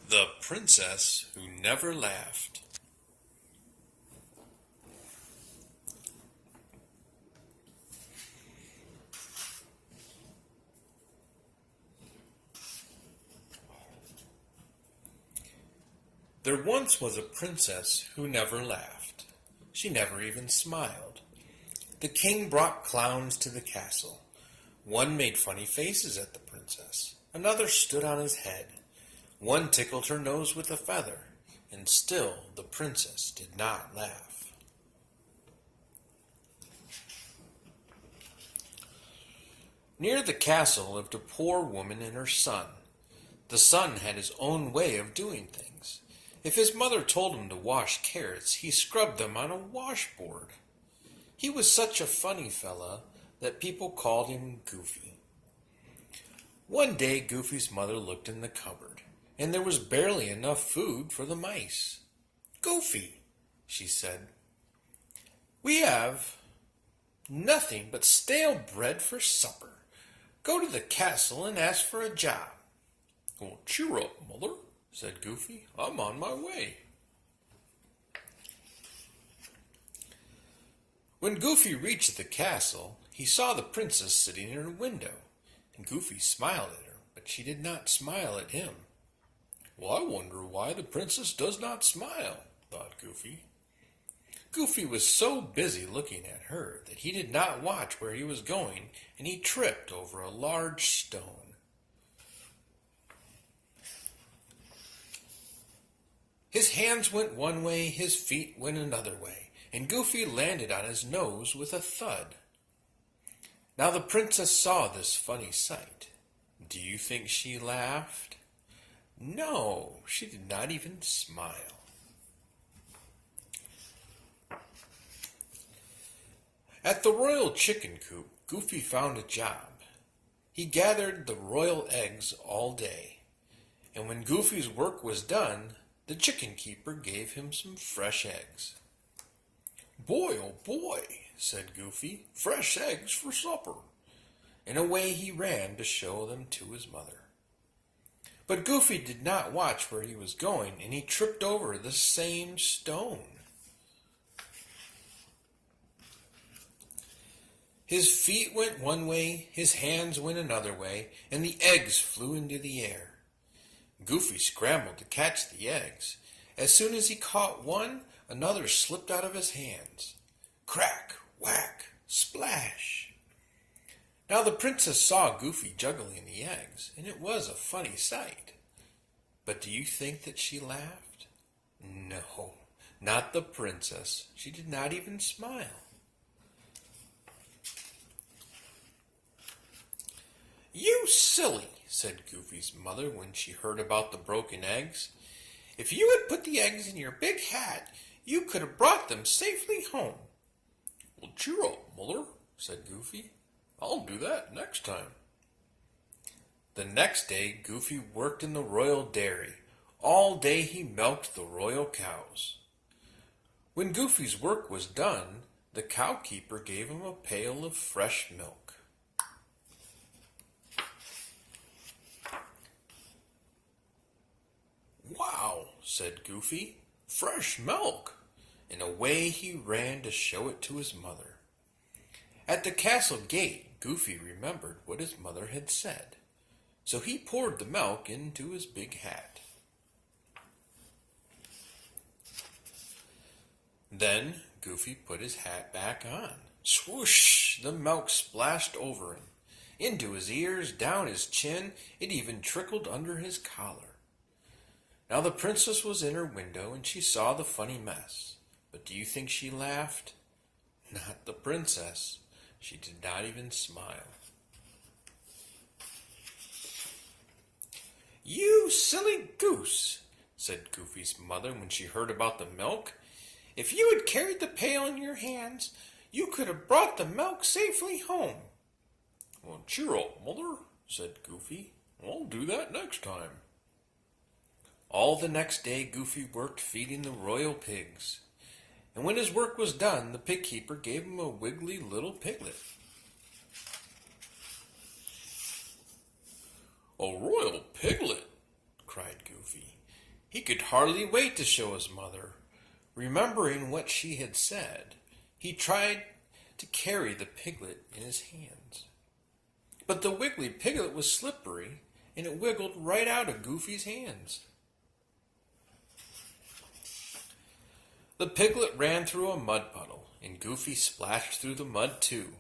The Princess Who Never Laughed. There once was a princess who never laughed. She never even smiled. The king brought clowns to the castle. One made funny faces at the princess. Another stood on his head. One tickled her nose with a feather. And still the princess did not laugh. Near the castle lived a poor woman and her son. The son had his own way of doing things. If his mother told him to wash carrots, he scrubbed them on a washboard. He was such a funny fella that people called him Goofy. One day Goofy's mother looked in the cupboard, and there was barely enough food for the mice. "Goofy," she said, "we have nothing but stale bread for supper. Go to the castle and ask for a job." "Well, cheer up, mother," said Goofy. "I'm on my way." When Goofy reached the castle, he saw the princess sitting in her window, and Goofy smiled at her, but she did not smile at him. "Well, I wonder why the princess does not smile," thought Goofy. Goofy was so busy looking at her that he did not watch where he was going, and he tripped over a large stone. His hands went one way, his feet went another way, and Goofy landed on his nose with a thud. Now the princess saw this funny sight. Do you think she laughed? No, she did not even smile. At the royal chicken coop, Goofy found a job. He gathered the royal eggs all day, and when Goofy's work was done, the chicken keeper gave him some fresh eggs. "Boy, oh boy," said Goofy, "fresh eggs for supper." And away he ran to show them to his mother. But Goofy did not watch where he was going, and he tripped over the same stone. His feet went one way, his hands went another way, and the eggs flew into the air. Goofy scrambled to catch the eggs. As soon as he caught one, another slipped out of his hands. Crack, whack, splash. Now the princess saw Goofy juggling the eggs, and it was a funny sight. But do you think that she laughed? No, not the princess. She did not even smile. "You silly," said Goofy's mother when she heard about the broken eggs. "If you had put the eggs in your big hat, you could have brought them safely home." "Well, cheer up, mother," said Goofy. "I'll do that next time." The next day, Goofy worked in the royal dairy. All day he milked the royal cows. When Goofy's work was done, the cowkeeper gave him a pail of fresh milk. "Wow," said Goofy, "fresh milk!" And away he ran to show it to his mother. At the castle gate, Goofy remembered what his mother had said, so he poured the milk into his big hat. Then Goofy put his hat back on. Swoosh! The milk splashed over him, into his ears, down his chin. It even trickled under his collar. Now the princess was in her window, and she saw the funny mess. But do you think she laughed? Not the princess. She did not even smile. "You silly goose," said Goofy's mother when she heard about the milk. "If you had carried the pail in your hands, you could have brought the milk safely home." "Well, cheer up, mother," said Goofy. "I'll do that next time." All the next day Goofy worked feeding the royal pigs. And when his work was done, the pig keeper gave him a wiggly little piglet. "A royal piglet!" cried Goofy. He could hardly wait to show his mother. Remembering what she had said, he tried to carry the piglet in his hands. But the wiggly piglet was slippery, and it wiggled right out of Goofy's hands. The piglet ran through a mud puddle, and Goofy splashed through the mud too.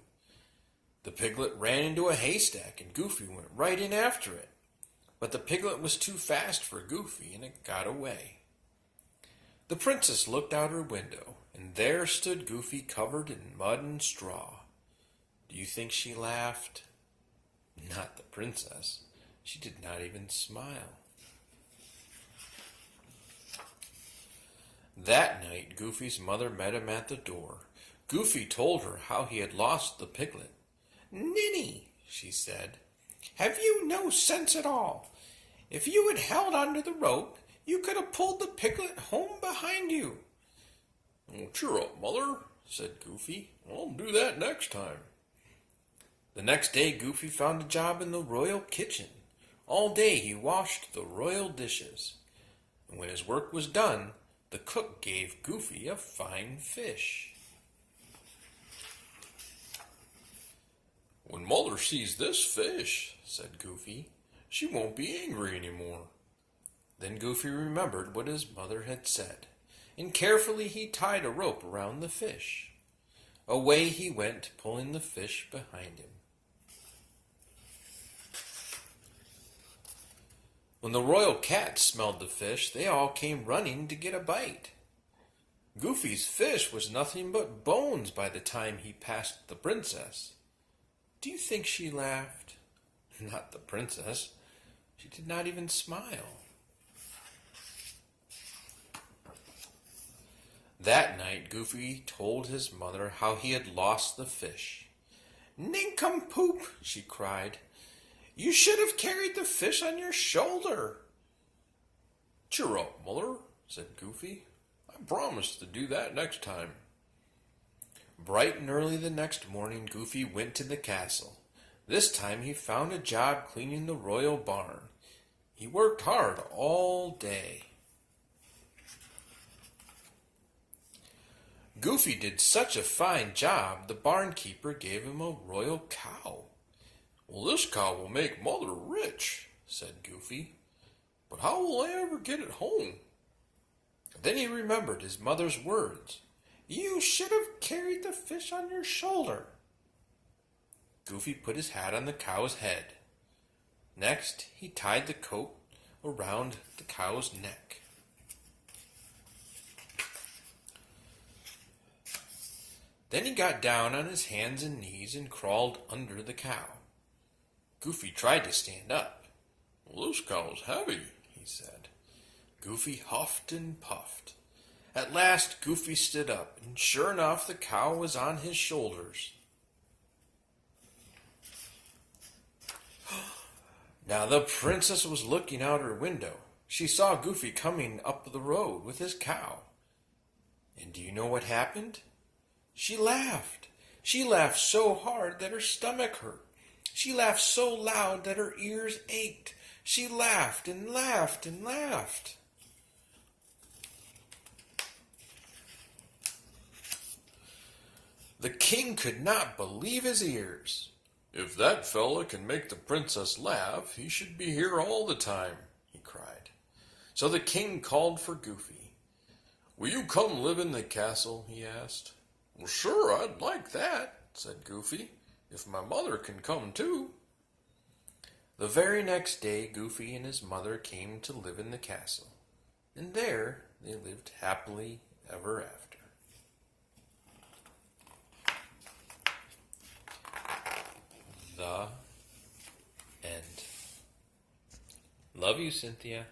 The piglet ran into a haystack, and Goofy went right in after it. But the piglet was too fast for Goofy, and it got away. The princess looked out her window, and there stood Goofy covered in mud and straw. Do you think she laughed? Not the princess. She did not even smile. That night, Goofy's mother met him at the door. Goofy told her how he had lost the piglet. "Ninny," she said, "have you no sense at all? If you had held onto the rope, you could have pulled the piglet home behind you." "Oh, cheer up, Mother," said Goofy. "I'll do that next time." The next day, Goofy found a job in the royal kitchen. All day he washed the royal dishes. And when his work was done, the cook gave Goofy a fine fish. "When Mother sees this fish," said Goofy, "she won't be angry anymore." Then Goofy remembered what his mother had said, and carefully he tied a rope around the fish. Away he went, pulling the fish behind him. When the royal cats smelled the fish, they all came running to get a bite. Goofy's fish was nothing but bones by the time he passed the princess. Do you think she laughed? Not the princess. She did not even smile. That night, Goofy told his mother how he had lost the fish. "Nincompoop!" she cried. "You should have carried the fish on your shoulder." "Cheer up, Mother," said Goofy. "I promise to do that next time." Bright and early the next morning, Goofy went to the castle. This time he found a job cleaning the royal barn. He worked hard all day. Goofy did such a fine job, the barnkeeper gave him a royal cow. "Well, this cow will make Mother rich," said Goofy. "But how will I ever get it home?" Then he remembered his mother's words. "You should have carried the fish on your shoulder." Goofy put his hat on the cow's head. Next, he tied the coat around the cow's neck. Then he got down on his hands and knees and crawled under the cow. Goofy tried to stand up. "Well, this cow's heavy," he said. Goofy huffed and puffed. At last, Goofy stood up, and sure enough, the cow was on his shoulders. Now the princess was looking out her window. She saw Goofy coming up the road with his cow. And do you know what happened? She laughed. She laughed so hard that her stomach hurt. She laughed so loud that her ears ached. She laughed and laughed and laughed. The king could not believe his ears. "If that fella can make the princess laugh, he should be here all the time," he cried. So the king called for Goofy. "Will you come live in the castle?" he asked. "Well, sure, I'd like that," said Goofy, "if my mother can come too." The very next day, Goofy and his mother came to live in the castle, and there they lived happily ever after. The end. Love you, Cynthia.